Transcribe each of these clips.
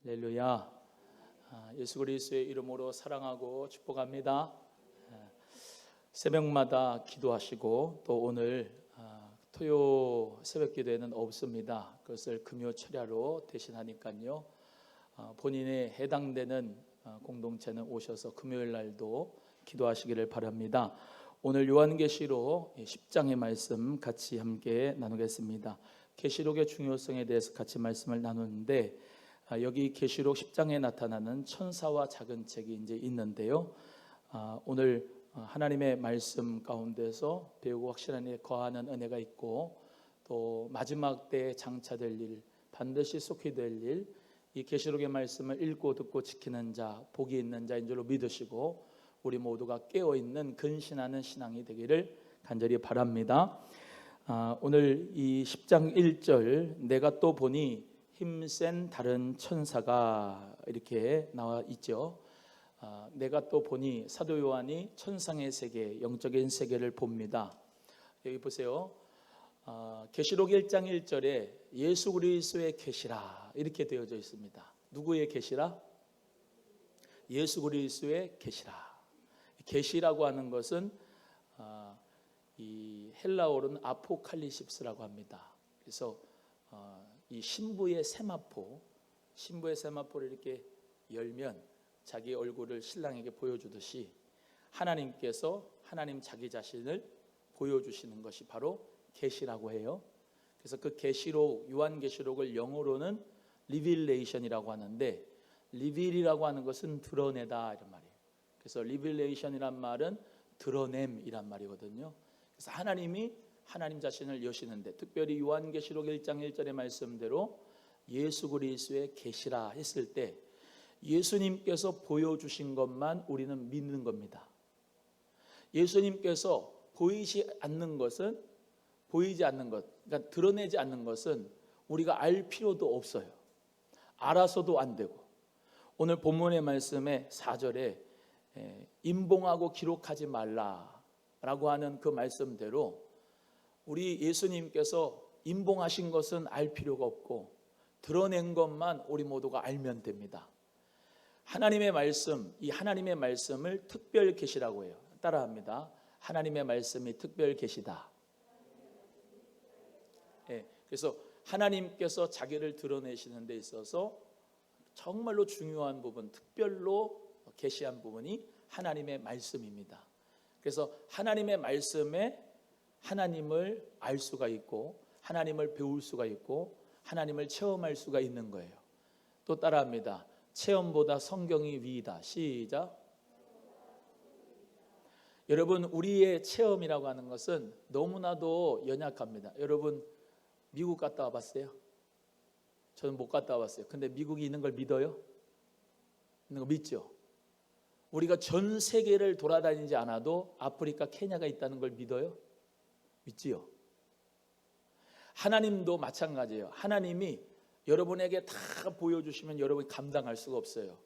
할렐루야. 예수 그리스도의 이름으로 사랑하고 축복합니다. 새벽마다 기도하시고 또 오늘 토요 새벽 기도에는 없습니다. 그것을 금요 철야로 대신하니까요. 본인에 해당되는 공동체는 오셔서 금요일 날도 기도하시기를 바랍니다. 오늘 요한계시록 10장의 말씀 같이 함께 나누겠습니다. 계시록의 중요성에 대해서 같이 말씀을 나누는데 여기 계시록 10장에 나타나는 천사와 작은 책이 이제 있는데요. 오늘 하나님의 말씀 가운데서 배우고 확실한 일에 거하는 은혜가 있고 또 마지막 때에 장차될 일, 반드시 속히 될 일, 이 계시록의 말씀을 읽고 듣고 지키는 자, 복이 있는 자인 줄로 믿으시고 우리 모두가 깨어있는 근신하는 신앙이 되기를 간절히 바랍니다. 오늘 이 10장 1절 내가 또 보니 힘센 다른 천사가 이렇게 나와 있죠. 내가 또 보니 사도 요한이 천상의 세계, 영적인 세계를 봅니다. 여기 보세요. 계시록 1장 1절에 예수 그리스도의 계시라 이렇게 되어져 있습니다. 누구의 계시라? 예수 그리스도의 계시라. 계시라고 하는 것은 이 헬라어로는 아포칼리십스라고 합니다. 그래서 이 신부의 세마포를 이렇게 열면 자기 얼굴을 신랑에게 보여주듯이 하나님께서 하나님 자기 자신을 보여주시는 것이 바로 계시라고 해요. 그래서 그 계시록, 요한계시록을 영어로는 리빌레이션이라고 하는데 리빌이라고 하는 것은 드러내다 이런 말이에요. 그래서 리빌레이션이란 말은 드러냄이란 말이거든요. 그래서 하나님이 하나님 자신을 여시는데 특별히 요한계시록 1장 1절의 말씀대로 예수 그리스도의 계시라 했을 때 예수님께서 보여주신 것만 우리는 믿는 겁니다. 예수님께서 보이지 않는 것, 그러니까 드러내지 않는 것은 우리가 알 필요도 없어요. 알아서도 안 되고 오늘 본문의 말씀에 4절에 임봉하고 기록하지 말라라고 하는 그 말씀대로 우리 예수님께서 임봉하신 것은 알 필요가 없고 드러낸 것만 우리 모두가 알면 됩니다. 하나님의 말씀, 이 하나님의 말씀을 특별 계시라고 해요. 따라합니다. 하나님의 말씀이 특별 계시다. 그래서 하나님께서 자기를 드러내시는 데 있어서 정말로 중요한 부분, 특별로 계시한 부분이 하나님의 말씀입니다. 그래서 하나님의 말씀에 하나님을 알 수가 있고 하나님을 배울 수가 있고 하나님을 체험할 수가 있는 거예요. 또 따라합니다. 체험보다 성경이 위이다. 시작. 여러분 우리의 체험이라고 하는 것은 너무나도 연약합니다. 여러분 미국 갔다 와봤어요? 저는 못 갔다 와봤어요. 근데 미국이 있는 걸 믿어요? 있는 거 믿죠? 우리가 전 세계를 돌아다니지 않아도 아프리카, 케냐가 있다는 걸 믿어요? 믿지요? 하나님도 마찬가지예요. 하나님이 여러분에게 다 보여주시면 여러분이 감당할 수가 없어요.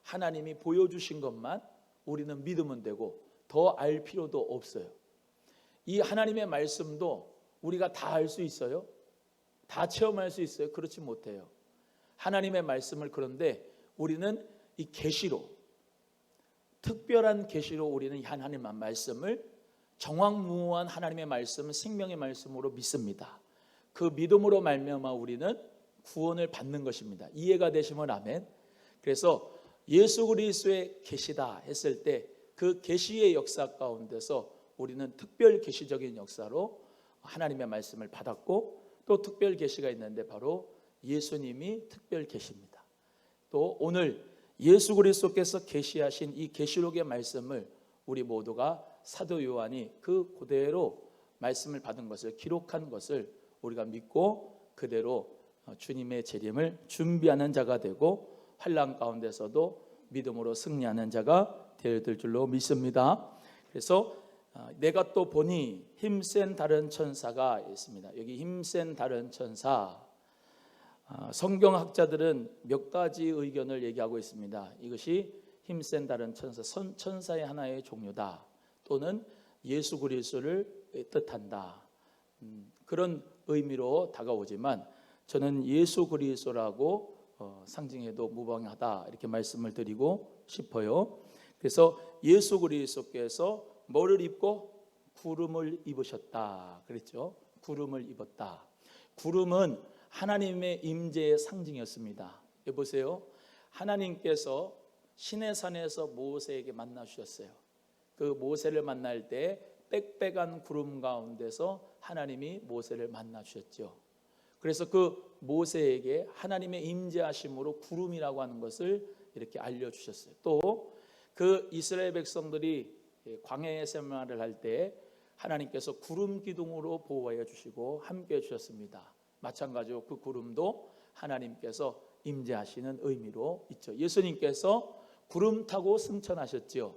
하나님이 보여주신 것만 우리는 믿으면 되고 더 알 필요도 없어요. 이 하나님의 말씀도 우리가 다 알 수 있어요? 다 체험할 수 있어요? 그렇지 못해요. 하나님의 말씀을 그런데 우리는 이 계시로, 특별한 계시로 우리는 하나님의 말씀을 정확무한 하나님의 말씀, 생명의 말씀으로 믿습니다. 그 믿음으로 말미암아 우리는 구원을 받는 것입니다. 이해가 되시면 아멘. 그래서 예수 그리스도의 계시다 했을 때 그 계시의 역사 가운데서 우리는 특별 계시적인 역사로 하나님의 말씀을 받았고 또 특별 계시가 있는데 바로 예수님이 특별 계시입니다. 또 오늘 예수 그리스도께서 계시하신 이 계시록의 말씀을 우리 모두가 사도 요한이 그 그대로 말씀을 받은 것을 기록한 것을 우리가 믿고 그대로 주님의 재림을 준비하는 자가 되고 환난 가운데서도 믿음으로 승리하는 자가 될 줄로 믿습니다. 그래서 내가 또 보니 힘센 다른 천사가 있습니다. 여기 힘센 다른 천사, 성경학자들은 몇 가지 의견을 얘기하고 있습니다. 이것이 힘센 다른 천사, 천사의 하나의 종류다. 또는 예수 그리스도를 뜻한다. 그런 의미로 다가오지만 저는 예수 그리스도라고 상징해도 무방하다 이렇게 말씀을 드리고 싶어요. 그래서 예수 그리스도께서 뭐를 입고 구름을 입으셨다 그랬죠. 구름을 입었다. 구름은 하나님의 임재의 상징이었습니다. 보세요. 하나님께서 시내산에서 모세에게 만나 주셨어요. 그 모세를 만날 때 빽빽한 구름 가운데서 하나님이 모세를 만나 주셨죠. 그래서 그 모세에게 하나님의 임재하심으로 구름이라고 하는 것을 이렇게 알려주셨어요. 또 그 이스라엘 백성들이 광야의 생활을 할 때 하나님께서 구름 기둥으로 보호하여 주시고 함께해 주셨습니다. 마찬가지로 그 구름도 하나님께서 임재하시는 의미로 있죠. 예수님께서 구름 타고 승천하셨지요.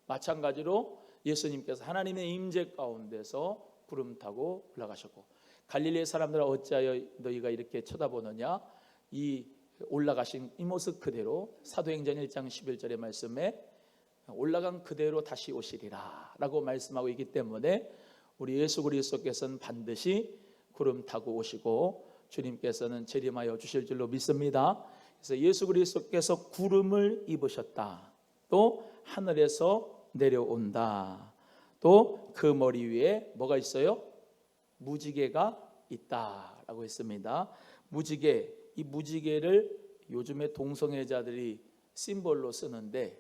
마찬가지로 예수님께서 하나님의 임재 가운데서 구름 타고 올라가셨고, 갈릴리 사람들아 어찌하여 너희가 이렇게 쳐다보느냐, 이 올라가신 이 모습 그대로 사도행전 1장 11절의 말씀에 올라간 그대로 다시 오시리라 라고 말씀하고 있기 때문에 우리 예수 그리스도께서는 반드시 구름 타고 오시고 주님께서는 재림하여 주실 줄로 믿습니다. 그래서 예수 그리스도께서 구름을 입으셨다. 또 하늘에서 내려온다. 또 그 머리 위에 뭐가 있어요? 무지개가 있다라고 했습니다. 무지개, 이 무지개를 요즘에 동성애자들이 심볼로 쓰는데,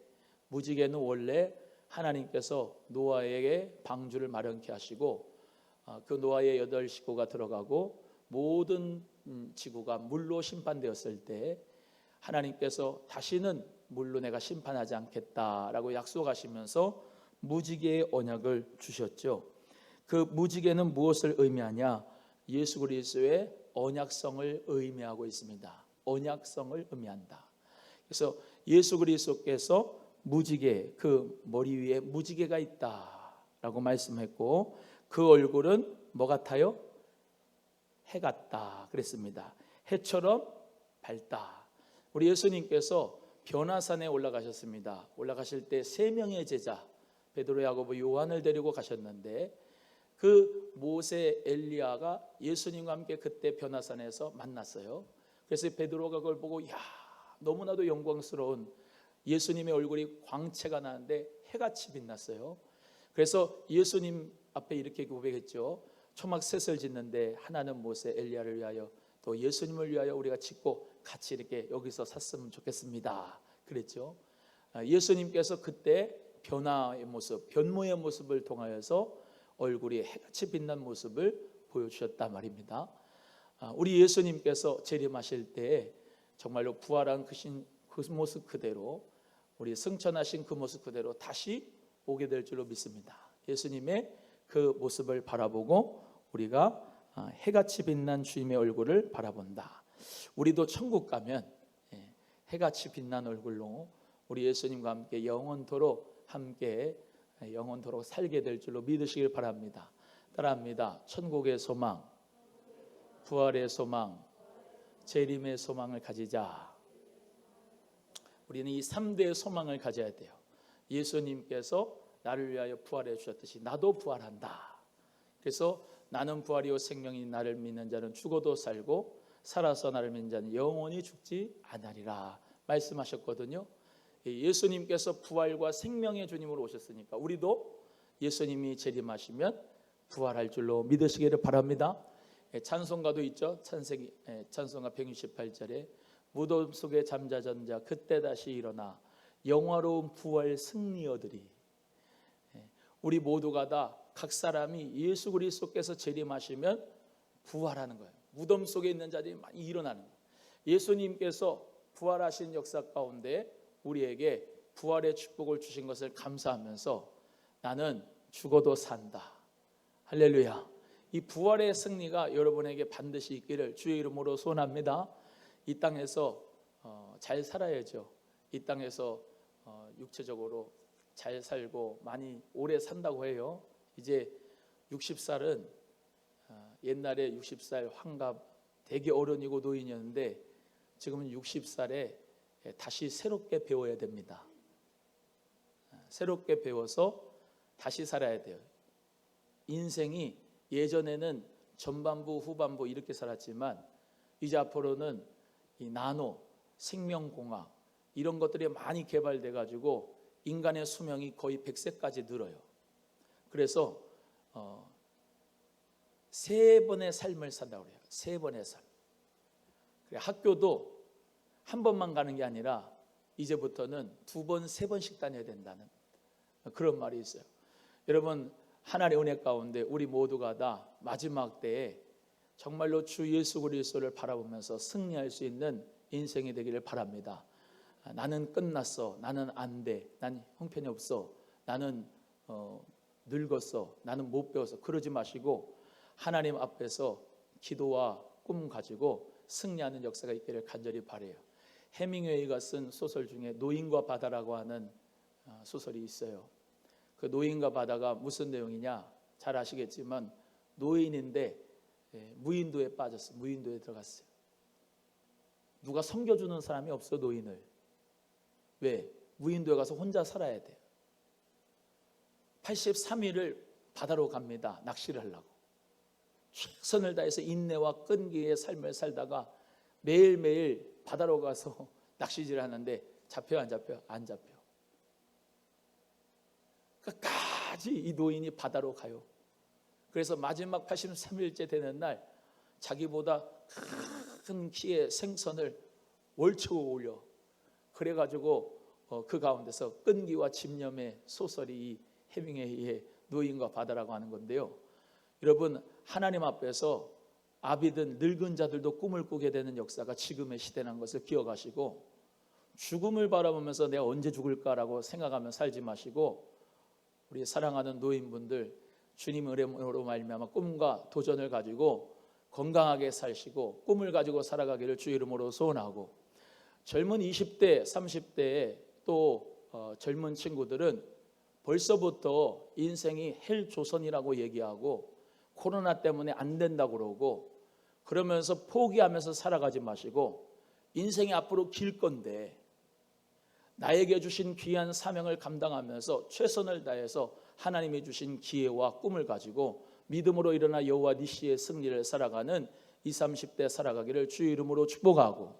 무지개는 원래 하나님께서 노아에게 방주를 마련케 하시고 그 노아의 8 식구가 들어가고 모든 지구가 물로 심판되었을 때 하나님께서 다시는 물로 내가 심판하지 않겠다라고 약속하시면서 무지개의 언약을 주셨죠. 그 무지개는 무엇을 의미하냐? 예수 그리스도의 언약성을 의미하고 있습니다. 언약성을 의미한다. 그래서 예수 그리스도께서 무지개, 그 머리 위에 무지개가 있다라고 말씀했고, 그 얼굴은 뭐 같아요? 해 같다 그랬습니다. 해처럼 밝다. 우리 예수님께서 변화산에 올라가셨습니다. 올라가실 때 3명의 제자 베드로, 야고보, 요한을 데리고 가셨는데 그 모세, 엘리야가 예수님과 함께 그때 변화산에서 만났어요. 그래서 베드로가 그걸 보고 야, 너무나도 영광스러운 예수님의 얼굴이 광채가 나는데 해같이 빛났어요. 그래서 예수님 앞에 이렇게 고백했죠. 초막셋을 짓는데 하나는 모세, 엘리야를 위하여 또 예수님을 위하여 우리가 짓고 같이 이렇게 여기서 샀으면 좋겠습니다 그랬죠. 예수님께서 그때 변화의 모습, 변모의 모습을 통하여서 얼굴이 해같이 빛난 모습을 보여주셨단 말입니다. 우리 예수님께서 재림하실 때 정말로 부활한 그 모습 그대로, 우리 승천하신 그 모습 그대로 다시 오게 될 줄로 믿습니다. 예수님의 그 모습을 바라보고 우리가 해같이 빛난 주님의 얼굴을 바라본다. 우리도 천국 가면 해같이 빛난 얼굴로 우리 예수님과 함께 영원토록 살게 될 줄로 믿으시길 바랍니다. 따라합니다. 천국의 소망, 부활의 소망, 재림의 소망을 가지자. 우리는 이 3대의 소망을 가져야 돼요. 예수님께서 나를 위하여 부활해 주셨듯이 나도 부활한다. 그래서 나는 부활이요 생명이, 나를 믿는 자는 죽어도 살고 살아서 나를 믿는 자는 영원히 죽지 않으리라 말씀하셨거든요. 예수님께서 부활과 생명의 주님으로 오셨으니까 우리도 예수님이 재림하시면 부활할 줄로 믿으시기를 바랍니다. 찬송가도 있죠. 찬송가 168절에 무덤 속에 잠자던 자 그때 다시 일어나 영화로운 부활 승리 얻으리. 우리 모두가 다 각 사람이 예수 그리스도께서 재림하시면 부활하는 거예요. 무덤 속에 있는 자들이 많이 일어나는 거예요. 예수님께서 부활하신 역사 가운데 우리에게 부활의 축복을 주신 것을 감사하면서 나는 죽어도 산다. 할렐루야. 이 부활의 승리가 여러분에게 반드시 있기를 주의 이름으로 소원합니다. 이 땅에서 잘 살아야죠. 이 땅에서 육체적으로 잘 살고 많이 오래 산다고 해요. 이제 60살은 옛날에 60살 환갑 되게 어른이고 노인이었는데 지금은 60살에 다시 새롭게 배워야 됩니다. 새롭게 배워서 다시 살아야 돼요. 인생이 예전에는 전반부 후반부 이렇게 살았지만 이제 앞으로는 이 나노 생명공학 이런 것들이 많이 개발돼 가지고 인간의 수명이 거의 100세까지 늘어요. 그래서 3번의 삶을 산다고 그래요. 3번의 삶. 학교도 한 번만 가는 게 아니라 이제부터는 2번, 3번씩 다녀야 된다는 그런 말이 있어요. 여러분, 하나님의 은혜 가운데 우리 모두가 다 마지막 때에 정말로 주 예수 그리스도를 바라보면서 승리할 수 있는 인생이 되기를 바랍니다. 나는 끝났어, 나는 안 돼, 난 형편이 없어, 나는 늙었어, 나는 못 배워서 그러지 마시고 하나님 앞에서 기도와 꿈 가지고 승리하는 역사가 있기를 간절히 바라요. 해밍웨이가 쓴 소설 중에 노인과 바다라고 하는 소설이 있어요. 그 노인과 바다가 무슨 내용이냐 잘 아시겠지만 노인인데 무인도에 빠졌어요. 무인도에 들어갔어요. 누가 섬겨주는 사람이 없어. 노인을. 왜? 무인도에 가서 혼자 살아야 돼요. 83일을 바다로 갑니다. 낚시를 하려고. 최선을 다해서 인내와 끈기의 삶을 살다가 매일매일 바다로 가서 낚시질을 하는데 잡혀요? 안 잡혀요? 안 잡혀요. 끝까지 이 노인이 바다로 가요. 그래서 마지막 83일째 되는 날 자기보다 큰 키의 생선을 월초고 올려. 그래가지고 그 가운데서 끈기와 집념의 소설이 이 해밍웨이의 노인과 바다라고 하는 건데요. 여러분, 하나님 앞에서 아비든 늙은 자들도 꿈을 꾸게 되는 역사가 지금의 시대라는 것을 기억하시고 죽음을 바라보면서 내가 언제 죽을까라고 생각하며 살지 마시고 우리 사랑하는 노인분들 주님의 은혜로 말미암아 꿈과 도전을 가지고 건강하게 사시고 꿈을 가지고 살아가기를 주의 이름으로 소원하고 젊은 20대, 30대에 또 젊은 친구들은 벌써부터 인생이 헬조선이라고 얘기하고 코로나 때문에 안 된다고 그러고 그러면서 포기하면서 살아가지 마시고 인생이 앞으로 길 건데 나에게 주신 귀한 사명을 감당하면서 최선을 다해서 하나님이 주신 기회와 꿈을 가지고 믿음으로 일어나 여호와 니시의 승리를 살아가는 20, 30대 살아가기를 주의 이름으로 축복하고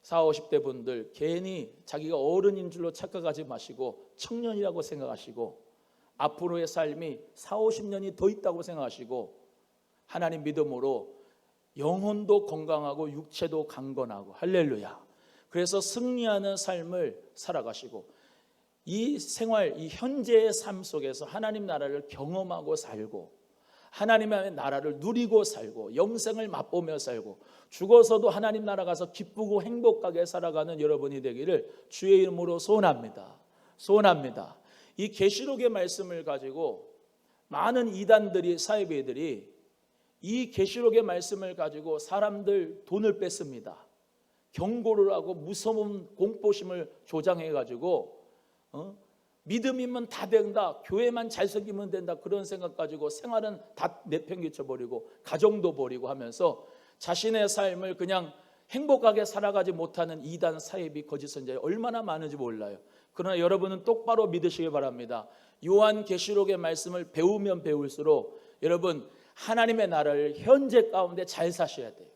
40, 50대 분들 괜히 자기가 어른인 줄로 착각하지 마시고 청년이라고 생각하시고 앞으로의 삶이 40, 50년이 더 있다고 생각하시고 하나님 믿음으로 영혼도 건강하고 육체도 강건하고 할렐루야. 그래서 승리하는 삶을 살아가시고 이 생활, 이 현재의 삶 속에서 하나님 나라를 경험하고 살고 하나님의 나라를 누리고 살고 영생을 맛보며 살고 죽어서도 하나님 나라 가서 기쁘고 행복하게 살아가는 여러분이 되기를 주의 이름으로 소원합니다. 소원합니다. 이 계시록의 말씀을 가지고 많은 이단들이 사이비들이 이 계시록의 말씀을 가지고 사람들 돈을 뺐습니다. 경고를 하고 무서운 공포심을 조장해 가지고 믿음이면 다 된다, 교회만 잘 섬기면 된다 그런 생각 가지고 생활은 다 내팽개쳐 버리고 가정도 버리고 하면서 자신의 삶을 그냥 행복하게 살아가지 못하는 이단 사이비 거짓 선자가 얼마나 많은지 몰라요. 그러나 여러분은 똑바로 믿으시기 바랍니다. 요한 계시록의 말씀을 배우면 배울수록 여러분 하나님의 나라를 현재 가운데 잘 사셔야 돼요.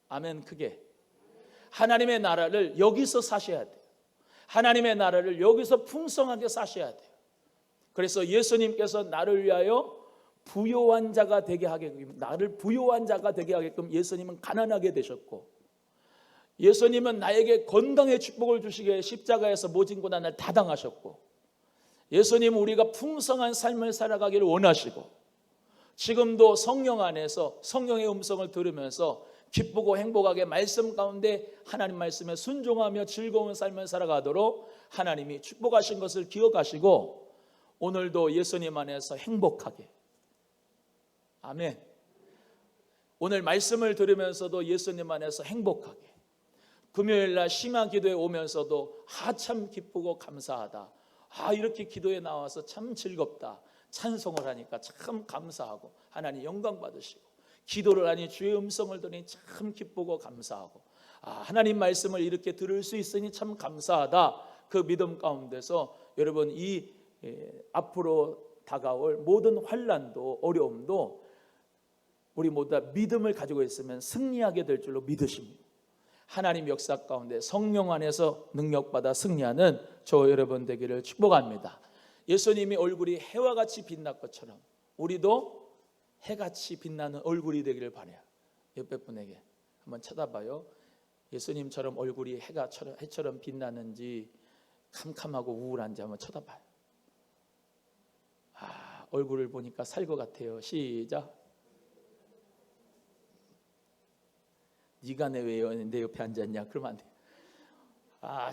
아멘. 크게 하나님의 나라를 여기서 사셔야 돼요. 하나님의 나라를 여기서 풍성하게 사셔야 돼요. 그래서 예수님께서 나를 위하여 부요한 자가 되게 하게끔, 나를 부요한 자가 되게 하게끔 예수님은 가난하게 되셨고 예수님은 나에게 건강의 축복을 주시기에 십자가에서 모진 고난을 다 당하셨고 예수님은 우리가 풍성한 삶을 살아가기를 원하시고 지금도 성령 안에서 성령의 음성을 들으면서 기쁘고 행복하게 말씀 가운데 하나님 말씀에 순종하며 즐거운 삶을 살아가도록 하나님이 축복하신 것을 기억하시고 오늘도 예수님 안에서 행복하게, 아멘. 오늘 말씀을 들으면서도 예수님 안에서 행복하게, 금요일날 심야 기도에 오면서도 참 기쁘고 감사하다, 이렇게 기도에 나와서 참 즐겁다, 찬송을 하니까 참 감사하고 하나님 영광 받으시고 기도를 하니 주의 음성을 들으니 참 기쁘고 감사하고 하나님 말씀을 이렇게 들을 수 있으니 참 감사하다. 그 믿음 가운데서 여러분 이 앞으로 다가올 모든 환난도 어려움도 우리 모두 다 믿음을 가지고 있으면 승리하게 될 줄로 믿으십니다. 하나님 역사 가운데 성령 안에서 능력받아 승리하는 저 여러분 되기를 축복합니다. 예수님이 얼굴이 해와 같이 빛날 것처럼 우리도 해같이 빛나는 얼굴이 되기를 바라요. 옆에 분에게 한번 쳐다봐요. 예수님처럼 얼굴이 해처럼 빛나는지 캄캄하고 우울한지 한번 쳐다봐요. 얼굴을 보니까 살 것 같아요. 시작. 네가 내 옆에 앉았냐? 그러면 안 돼요.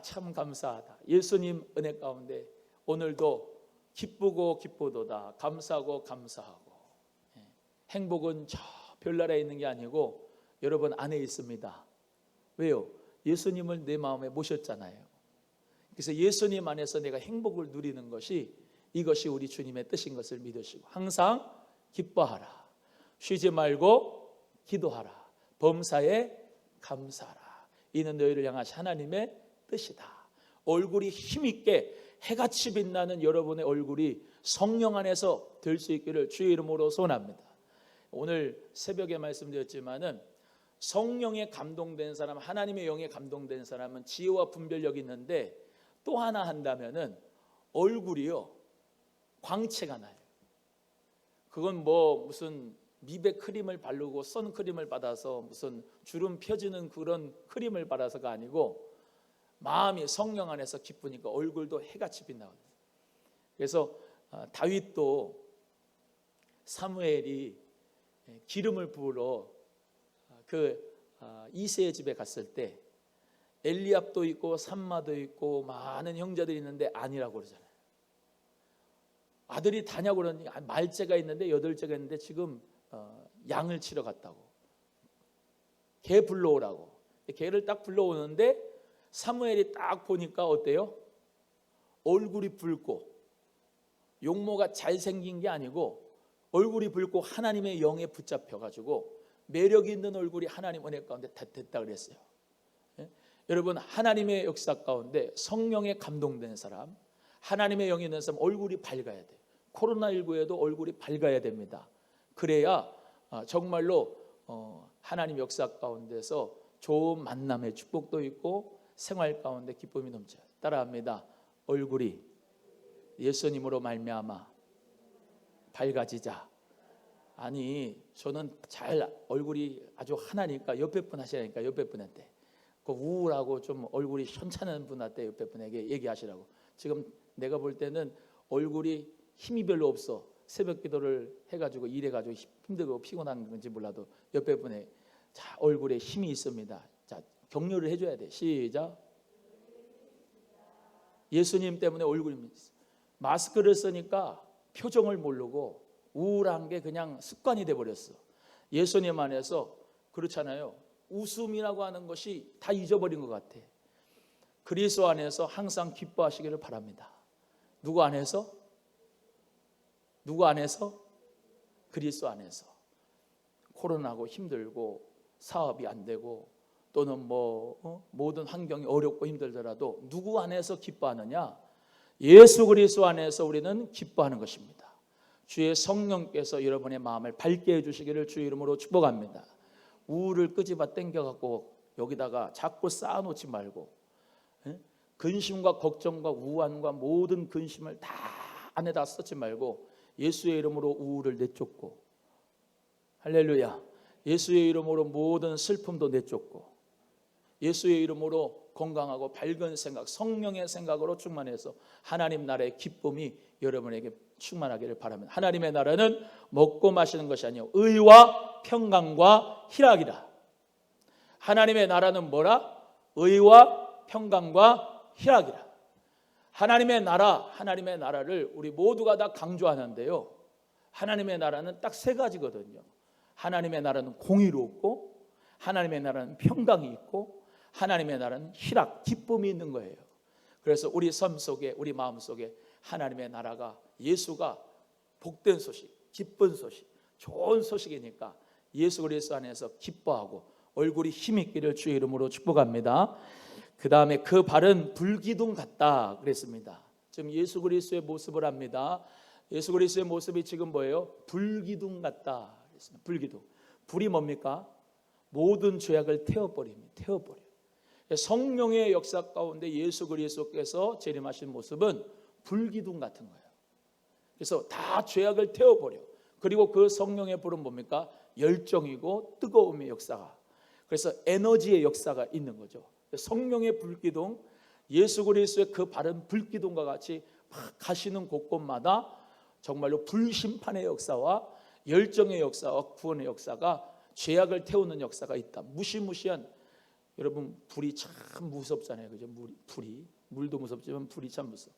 참 감사하다. 예수님 은혜 가운데 오늘도 기쁘고 기쁘도다, 감사하고 감사하고. 행복은 저 별나라에 있는 게 아니고 여러분 안에 있습니다. 왜요? 예수님을 내 마음에 모셨잖아요. 그래서 예수님 안에서 내가 행복을 누리는 것이, 이것이 우리 주님의 뜻인 것을 믿으시고 항상 기뻐하라, 쉬지 말고 기도하라, 범사에 감사하라. 이는 너희를 향하신 하나님의 뜻이다. 얼굴이 힘있게 해같이 빛나는 여러분의 얼굴이 성령 안에서 될 수 있기를 주의 이름으로 소원합니다. 오늘 새벽에 말씀드렸지만은 성령에 감동된 사람, 하나님의 영에 감동된 사람은 지혜와 분별력이 있는데 또 하나 한다면은 얼굴이요 광채가 나요. 그건 무슨 미백 크림을 바르고 선크림을 받아서 무슨 주름 펴지는 그런 크림을 받아서가 아니고 마음이 성령 안에서 기쁘니까 얼굴도 해같이 빛나거든요. 그래서 다윗도 사무엘이 기름을 부으러 이새의 집에 갔을 때 엘리압도 있고 삼마도 있고 많은 형제들이 있는데 아니라고 그러잖아요. 아들이 다냐고 그러니 말째가 있는데 8째가 있는데 지금 양을 치러 갔다고. 개 불러오라고. 개를 딱 불러오는데 사무엘이 딱 보니까 어때요? 얼굴이 붉고 용모가 잘생긴 게 아니고 얼굴이 붉고 하나님의 영에 붙잡혀가지고 매력 있는 얼굴이 하나님 은혜 가운데 됐다 그랬어요. 여러분 하나님의 역사 가운데 성령에 감동된 사람, 하나님의 영이 있는 사람 얼굴이 밝아야 돼요. 코로나19에도 얼굴이 밝아야 됩니다. 그래야 정말로 하나님 역사 가운데서 좋은 만남의 축복도 있고 생활 가운데 기쁨이 넘쳐요. 따라합니다. 얼굴이 예수님으로 말미암아 밝아지자. 아니 저는 얼굴이 아주 하나니까 옆에 분 하시라니까 옆에 분한테 그 우울하고 좀 얼굴이 현찮은 분한테 옆에 분에게 얘기하시라고. 지금 내가 볼 때는 얼굴이 힘이 별로 없어. 새벽 기도를 해가지고 일해가지고 힘들고 피곤한 건지 몰라도 옆에 분에 얼굴에 힘이 있습니다. 자, 격려를 해줘야 돼. 시작. 예수님 때문에 얼굴이 마스크를 쓰니까 표정을 모르고 우울한 게 그냥 습관이 돼버렸어. 예수님 안에서 그렇잖아요. 웃음이라고 하는 것이 다 잊어버린 것 같아. 그리스도 안에서 항상 기뻐하시기를 바랍니다. 누구 안에서? 누구 안에서? 그리스도 안에서. 코로나고 힘들고 사업이 안 되고 또는 모든 환경이 어렵고 힘들더라도 누구 안에서 기뻐하느냐? 예수 그리스도 안에서 우리는 기뻐하는 것입니다. 주의 성령께서 여러분의 마음을 밝게 해주시기를 주의 이름으로 축복합니다. 우울을 끄집어 당겨갖고 여기다가 자꾸 쌓아놓지 말고 근심과 걱정과 우환과 모든 근심을 다 안에다 쓰지 말고 예수의 이름으로 우울을 내쫓고, 할렐루야, 예수의 이름으로 모든 슬픔도 내쫓고 예수의 이름으로 건강하고 밝은 생각, 성령의 생각으로 충만해서 하나님 나라의 기쁨이 여러분에게 충만하기를 바랍니다. 하나님의 나라는 먹고 마시는 것이 아니요 의와 평강과 희락이라. 하나님의 나라는 뭐라? 의와 평강과 희락이라. 하나님의 나라를 우리 모두가 다 강조하는데요. 하나님의 나라는 딱 3가지거든요. 하나님의 나라는 공의롭고, 하나님의 나라는 평강이 있고, 하나님의 나라는 희락, 기쁨이 있는 거예요. 그래서 우리 삶 속에, 우리 마음 속에 하나님의 나라가, 예수가 복된 소식, 기쁜 소식, 좋은 소식이니까 예수 그리스도 안에서 기뻐하고 얼굴이 힘있기를 주의 이름으로 축복합니다. 그 다음에 그 발은 불기둥 같다 그랬습니다. 지금 예수 그리스도의 모습을 합니다. 예수 그리스도의 모습이 지금 뭐예요? 불기둥 같다. 불기둥. 불이 뭡니까? 모든 죄악을 태워버립니다. 태워버려. 성령의 역사 가운데 예수 그리스도께서 재림하신 모습은 불기둥 같은 거예요. 그래서 다 죄악을 태워버려. 그리고 그 성령의 불은 뭡니까? 열정이고 뜨거움의 역사가. 그래서 에너지의 역사가 있는 거죠. 성령의 불기둥, 예수 그리스도의 그 바른 불기둥과 같이 막 가시는 곳곳마다 정말로 불심판의 역사와 열정의 역사와 구원의 역사가, 죄악을 태우는 역사가 있다. 무시무시한, 여러분 불이 참 무섭잖아요, 그죠? 물도 무섭지만 불이 참 무서워.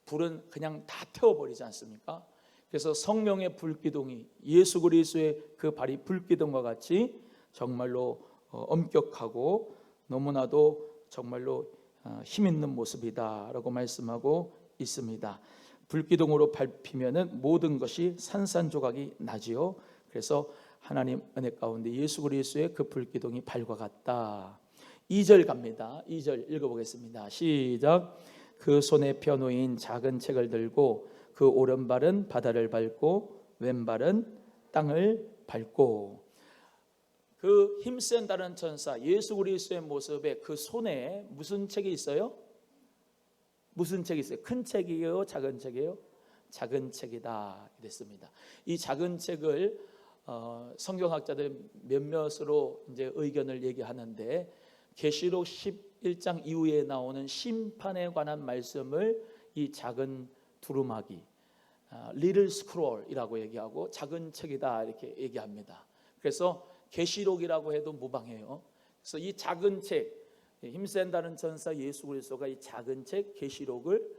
불은 그냥 다 태워버리지 않습니까? 그래서 성령의 불기둥이 예수 그리스도의 그 발이 불기둥과 같이 정말로 엄격하고 너무나도 정말로 힘 있는 모습이다라고 말씀하고 있습니다. 불기둥으로 밟히면은 모든 것이 산산조각이 나지요. 그래서 하나님 은혜 가운데 예수 그리스도의 그 불기둥이 발과 같다. 2절 갑니다. 2절 읽어보겠습니다. 시작. 그 손에 펴놓인 작은 책을 들고 그 오른발은 바다를 밟고 왼발은 땅을 밟고. 그 힘센 다른 천사 예수 그리스도의 모습에 그 손에 무슨 책이 있어요? 무슨 책이 있어요? 큰 책이에요? 작은 책이에요? 작은 책이다 이랬습니다. 이 작은 책을 성경학자들 몇몇으로 이제 의견을 얘기하는데, 계시록 11장 이후에 나오는 심판에 관한 말씀을 이 작은 두루마기, 리틀 스크롤이라고 얘기하고 작은 책이다 이렇게 얘기합니다. 그래서 계시록이라고 해도 무방해요. 그래서 이 작은 책, 힘센 다른 천사 예수 그리스도가 이 작은 책 계시록을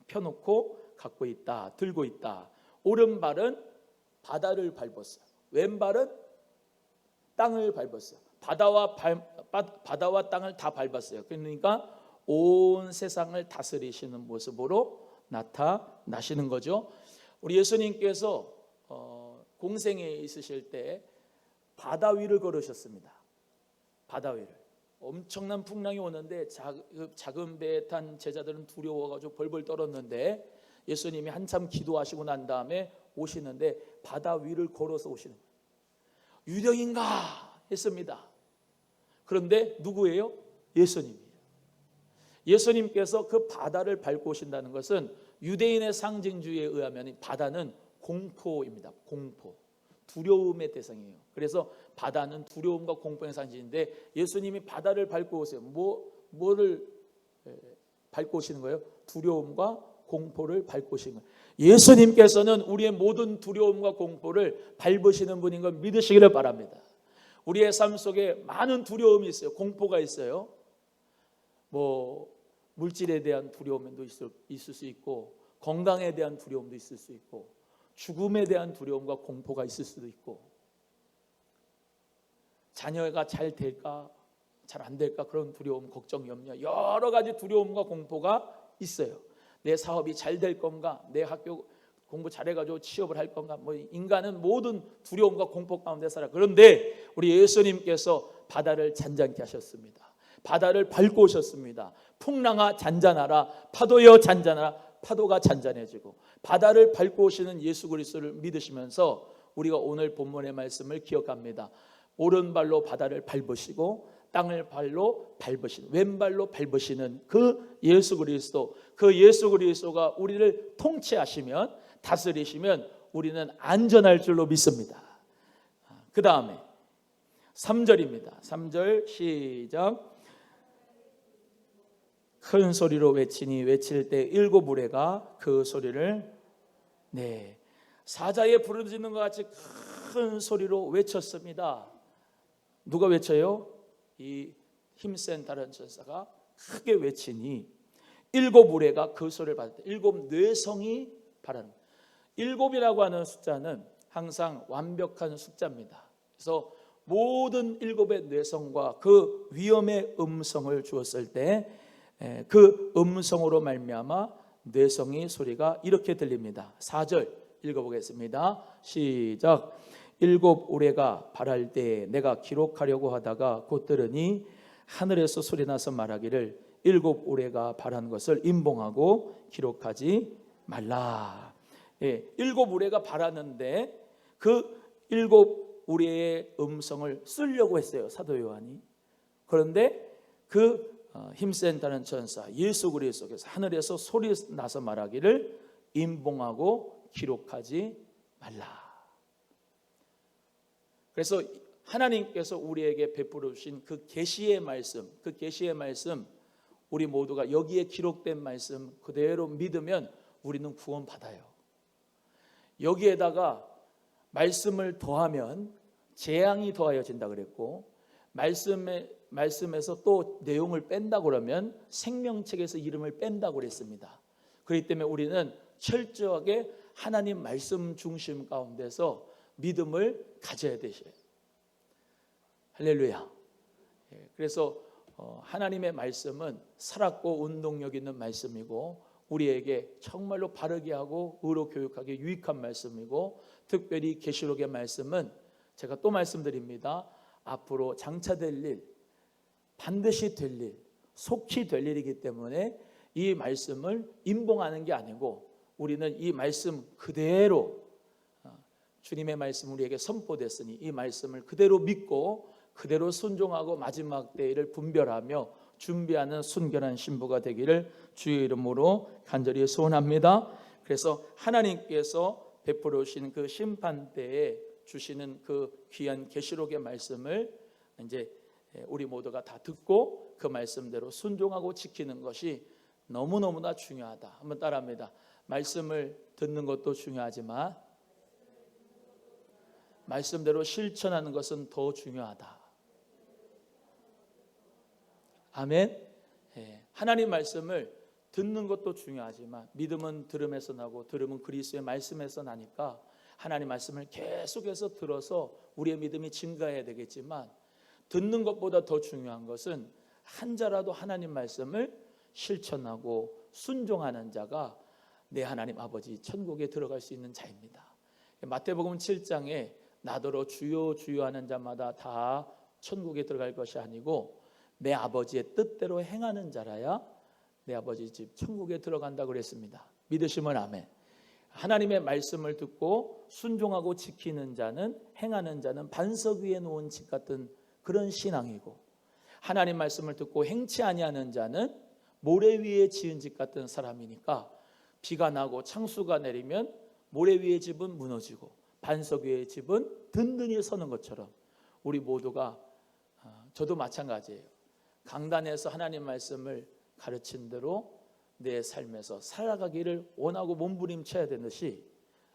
펴놓고 갖고 있다, 들고 있다. 오른발은 바다를 밟았어요. 왼발은 땅을 밟았어요. 바다와 땅을 다 밟았어요. 그러니까 온 세상을 다스리시는 모습으로 나타나시는 거죠. 우리 예수님께서 공생에 있으실 때 바다 위를 걸으셨습니다. 바다 위를. 엄청난 풍랑이 오는데 작은 배에 탄 제자들은 두려워가지고 벌벌 떨었는데, 예수님이 한참 기도하시고 난 다음에 오시는데 바다 위를 걸어서 오시는 거예요. 유령인가 했습니다. 그런데 누구예요? 예수님이에요. 예수님께서 그 바다를 밟고 오신다는 것은 유대인의 상징주의에 의하면 바다는 공포입니다. 공포, 두려움의 대상이에요. 그래서 바다는 두려움과 공포의 상징인데, 예수님이 바다를 밟고 오세요. 뭐를 밟고 오시는 거예요? 두려움과 공포를 밟고 오시는 거예요. 예수님께서는 우리의 모든 두려움과 공포를 밟으시는 분인 걸 믿으시기를 바랍니다. 우리의 삶 속에 많은 두려움이 있어요. 공포가 있어요. 물질에 대한 두려움도 있을 수 있고, 건강에 대한 두려움도 있을 수 있고, 죽음에 대한 두려움과 공포가 있을 수도 있고, 자녀가 잘 될까 잘 안 될까 그런 두려움, 걱정, 염려, 여러 가지 두려움과 공포가 있어요. 내 사업이 잘 될 건가, 내 학교 공부 잘해가지고 취업을 할 건가, 인간은 모든 두려움과 공포 가운데 살아. 그런데 우리 예수님께서 바다를 잔잔케 하셨습니다. 바다를 밟고 오셨습니다. 풍랑아 잔잔하라, 파도여 잔잔하라, 파도가 잔잔해지고. 바다를 밟고 오시는 예수 그리스도를 믿으시면서 우리가 오늘 본문의 말씀을 기억합니다. 오른발로 바다를 밟으시고 땅을 발로 밟으시는, 왼발로 밟으시는 그 예수 그리스도, 그 예수 그리스도가 우리를 통치하시면, 다스리시면 우리는 안전할 줄로 믿습니다. 그 다음에 3절입니다. 3절 시작. 큰 소리로 외치니 외칠 때 일곱 우레가 그 소리를 사자의 부르짖는 것 같이 큰 소리로 외쳤습니다. 누가 외쳐요? 이 힘센 다른 천사가 크게 외치니 일곱 우레가 그 소리를 받았다. 일곱 뇌성이 바라는, 일곱이라고 하는 숫자는 항상 완벽한 숫자입니다. 그래서 모든 일곱의 뇌성과 그 위험의 음성을 주었을 때 그 음성으로 말미암아 뇌성의 소리가 이렇게 들립니다. 4절 읽어보겠습니다. 시작. 일곱 우레가 발할 때 내가 기록하려고 하다가 곧 들으니 하늘에서 소리 나서 말하기를 일곱 우레가 발한 것을 임봉하고 기록하지 말라. 일곱 우레가 발하는데 그 일곱 우레의 음성을 쓰려고 했어요, 사도 요한이. 그런데 그 힘센 다른 천사 예수 그리스도께서 하늘에서 소리 나서 말하기를 임봉하고 기록하지 말라. 그래서 하나님께서 우리에게 베풀어 주신 그 계시의 말씀, 그 계시의 말씀, 우리 모두가 여기에 기록된 말씀 그대로 믿으면 우리는 구원받아요. 여기에다가 말씀을 더하면 재앙이 더하여진다 그랬고, 말씀에서 또 내용을 뺀다 그러면 생명책에서 이름을 뺀다고 그랬습니다. 그렇기 때문에 우리는 철저하게 하나님 말씀 중심 가운데서 믿음을 가져야 되셔요. 할렐루야. 그래서 하나님의 말씀은 살았고 운동력 있는 말씀이고, 우리에게 정말로 바르게 하고 의로 교육하기 유익한 말씀이고, 특별히 계시록의 말씀은 제가 또 말씀드립니다. 앞으로 장차될 일, 반드시 될 일, 속히 될 일이기 때문에 이 말씀을 임봉하는 게 아니고 우리는 이 말씀 그대로, 주님의 말씀 우리에게 선포됐으니 이 말씀을 그대로 믿고 그대로 순종하고 마지막 때를 분별하며 준비하는 순결한 신부가 되기를 주의 이름으로 간절히 소원합니다. 그래서 하나님께서 베풀어 주신 그 심판 때에 주시는 그 귀한 계시록의 말씀을 이제 우리 모두가 다 듣고 그 말씀대로 순종하고 지키는 것이 너무너무나 중요하다. 한번 따라합니다. 말씀을 듣는 것도 중요하지만 말씀대로 실천하는 것은 더 중요하다. 아멘. 하나님 말씀을 듣는 것도 중요하지만 믿음은 들음에서 나고 들음은 그리스도의 말씀에서 나니까 하나님 말씀을 계속해서 들어서 우리의 믿음이 증가해야 되겠지만, 듣는 것보다 더 중요한 것은 한 자라도 하나님 말씀을 실천하고 순종하는 자가 내 하나님 아버지 천국에 들어갈 수 있는 자입니다. 마태복음 7장에 나더러 주여 주여 하는 자마다 다 천국에 들어갈 것이 아니고 내 아버지의 뜻대로 행하는 자라야 내 아버지 집 천국에 들어간다고 그랬습니다. 믿으시면 아멘. 하나님의 말씀을 듣고 순종하고 지키는 자는, 행하는 자는 반석 위에 놓은 집 같은 그런 신앙이고, 하나님 말씀을 듣고 행치 아니하는 자는 모래 위에 지은 집 같은 사람이니까 비가 나고 창수가 내리면 모래 위의 집은 무너지고 반석 위의 집은 든든히 서는 것처럼 우리 모두가, 저도 마찬가지예요. 강단에서 하나님 말씀을 가르친 대로 내 삶에서 살아가기를 원하고 몸부림쳐야 되듯이,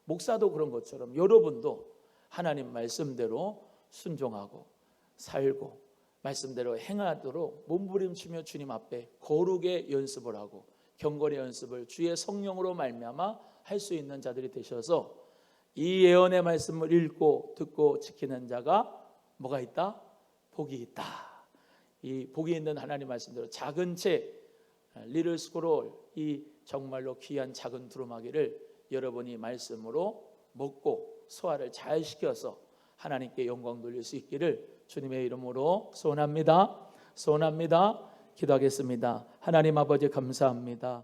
목사도 그런 것처럼 여러분도 하나님 말씀대로 순종하고 살고 말씀대로 행하도록 몸부림치며 주님 앞에 거룩의 연습을 하고 경건의 연습을 주의 성령으로 말미암아 할 수 있는 자들이 되셔서 이 예언의 말씀을 읽고 듣고 지키는 자가 뭐가 있다? 복이 있다. 이 복이 있는 하나님 말씀대로 작은 책 리틀 스크롤, 이 정말로 귀한 작은 두루마기를 여러분이 말씀으로 먹고 소화를 잘 시켜서 하나님께 영광 돌릴 수 있기를 주님의 이름으로 소원합니다. 기도하겠습니다. 하나님 아버지 감사합니다.